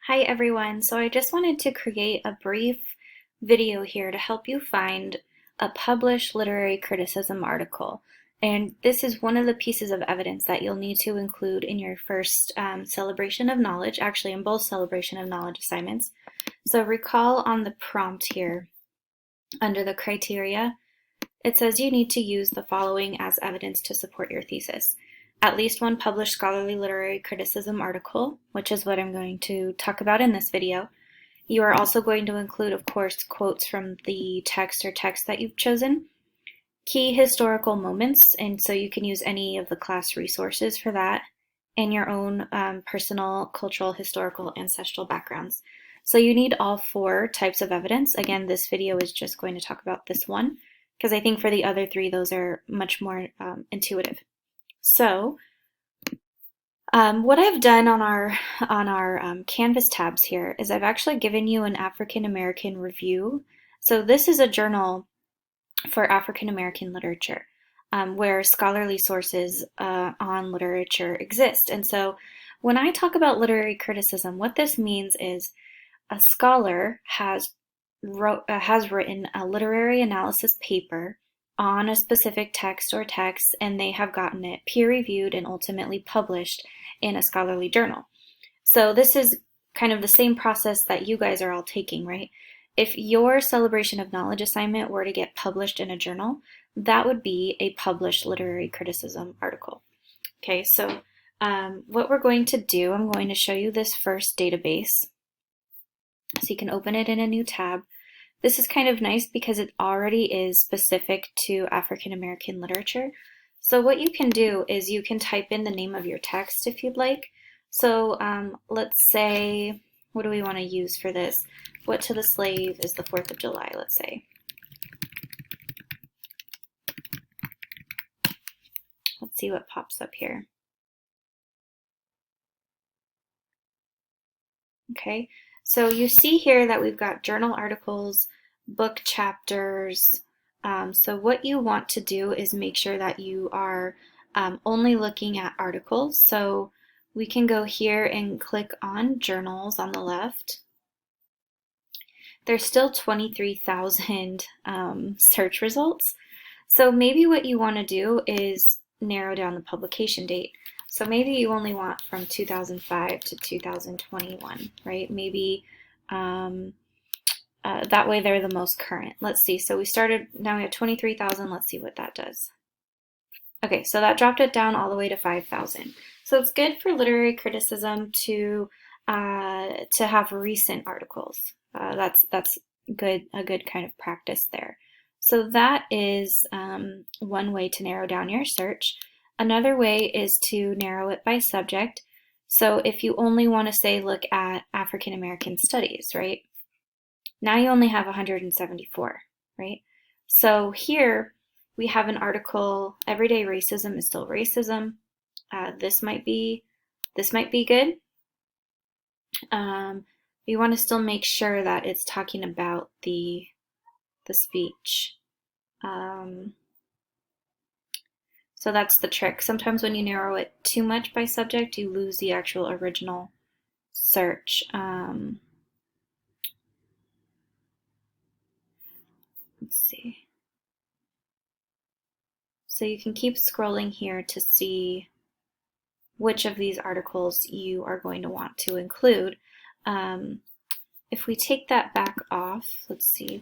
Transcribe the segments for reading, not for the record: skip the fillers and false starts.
Hi everyone, so I just wanted to create a brief video here to help you find a published literary criticism article. And this is one of the pieces of evidence that you'll need to include in your first celebration of knowledge, actually in both celebration of knowledge assignments. So recall on the prompt here, under the criteria, it says you need to use the following as evidence to support your thesis. At least one published scholarly literary criticism article, which is what I'm going to talk about in this video. You are also going to include, of course, quotes from the text or text that you've chosen, key historical moments, and so you can use any of the class resources for that, and your own personal, cultural, historical, ancestral backgrounds. So you need all four types of evidence. Again, this video is just going to talk about this one, because I think for the other three, those are much more intuitive. So what I've done on our Canvas tabs here is I've actually given you an African American review. So this is a journal for African American literature where scholarly sources on literature exist. And so when I talk about literary criticism, what this means is a scholar has written a literary analysis paper on a specific text or texts, and they have gotten it peer-reviewed and ultimately published in a scholarly journal. So this is kind of the same process that you guys are all taking, right? If your celebration of knowledge assignment were to get published in a journal, that would be a published literary criticism article. Okay, so what we're going to do, I'm going to show you this first database. So you can open it in a new tab. This is kind of nice because it already is specific to African American literature. So what you can do is you can type in the name of your text if you'd like. So let's say, what do we want to use for this? What to the slave is the 4th of July, let's say. Let's see what pops up here. Okay, so you see here that we've got journal articles, book chapters. So what you want to do is make sure that you are only looking at articles. So we can go here and click on journals on the left. There's still 23,000 search results. So maybe what you want to do is narrow down the publication date. So maybe you only want from 2005 to 2021, right? Maybe that way they're the most current. Let's see. So we started, now we have 23,000. Let's see what that does. Okay, so that dropped it down all the way to 5,000. So it's good for literary criticism to have recent articles. That's good, a good kind of practice there. So that is one way to narrow down your search. Another way is to narrow it by subject. So if you only want to say look at African American studies, right? Now you only have 174, right? So here we have an article, Everyday Racism is Still Racism. This might be good. You want to still make sure that it's talking about the speech. So that's the trick. Sometimes when you narrow it too much by subject, you lose the actual original search. Let's see. So you can keep scrolling here to see which of these articles you are going to want to include. If we take that back off, let's see.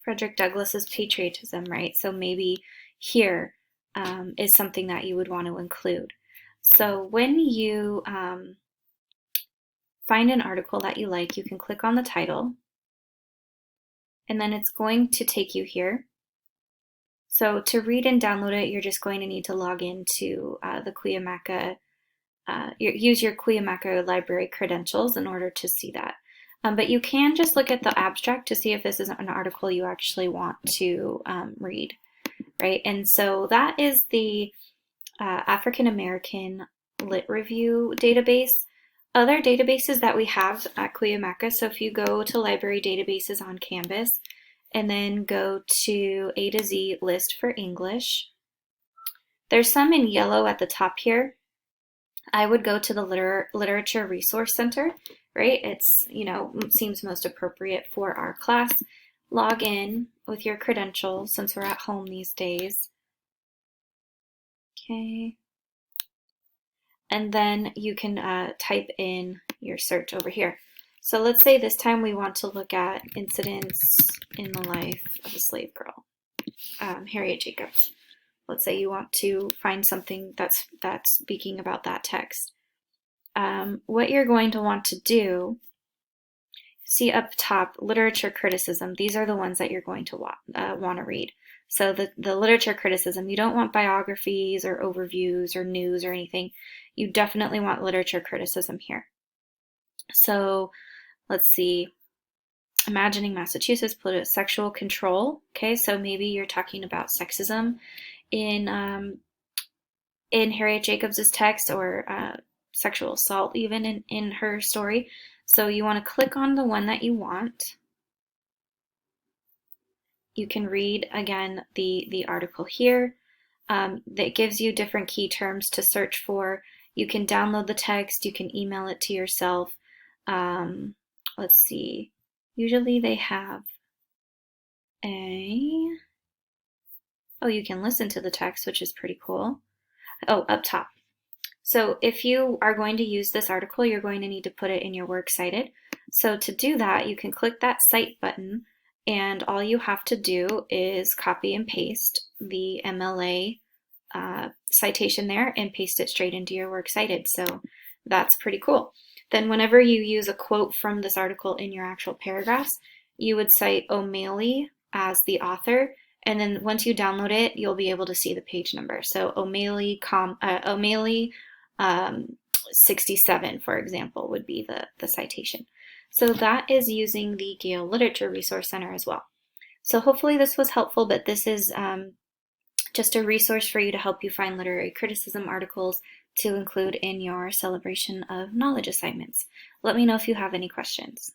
Frederick Douglass's patriotism, right? So maybe here is something that you would want to include. So when you find an article that you like, you can click on the title, and then it's going to take you here. So to read and download it, you're just going to need to log into the Cuyamaca, use your Cuyamaca library credentials in order to see that. But you can just look at the abstract to see if this is an article you actually want to read, right? And so that is the African American Lit Review database. Other databases that we have at Cuyamaca, so if you go to library databases on Canvas and then go to A to Z list for English, there's some in yellow at the top here. I would go to the Literature Resource Center, right? It's, seems most appropriate for our class. Log in with your credentials since we're at home these days. Okay. And then you can type in your search over here. So let's say this time we want to look at incidents in the life of a slave girl, Harriet Jacobs. Let's say you want to find something that's speaking about that text. What you're going to want to do, see up top, literature criticism. These are the ones that you're going to want to read. So the literature criticism, you don't want biographies or overviews or news or anything. You definitely want literature criticism here. So let's see, Imagining Massachusetts, sexual control. Okay, so maybe you're talking about sexism in Harriet Jacobs's text, or sexual assault even in her story. So you want to click on the one that you want. You can read again the article here. That gives you different key terms to search for. You can download the text, you can email it to yourself. Let's see, usually they have you can listen to the text, which is pretty cool. Oh, up top. So if you are going to use this article, you're going to need to put it in your Works Cited. So to do that, you can click that Cite button, and all you have to do is copy and paste the MLA citation there and paste it straight into your Works Cited. So that's pretty cool. Then whenever you use a quote from this article in your actual paragraphs, you would cite O'Malley as the author, and then once you download it, you'll be able to see the page number. So O'Malley 67, for example, would be the citation. So that is using the Gale Literature Resource Center as well. So hopefully this was helpful, but this is just a resource for you to help you find literary criticism articles to include in your celebration of knowledge assignments. Let me know if you have any questions.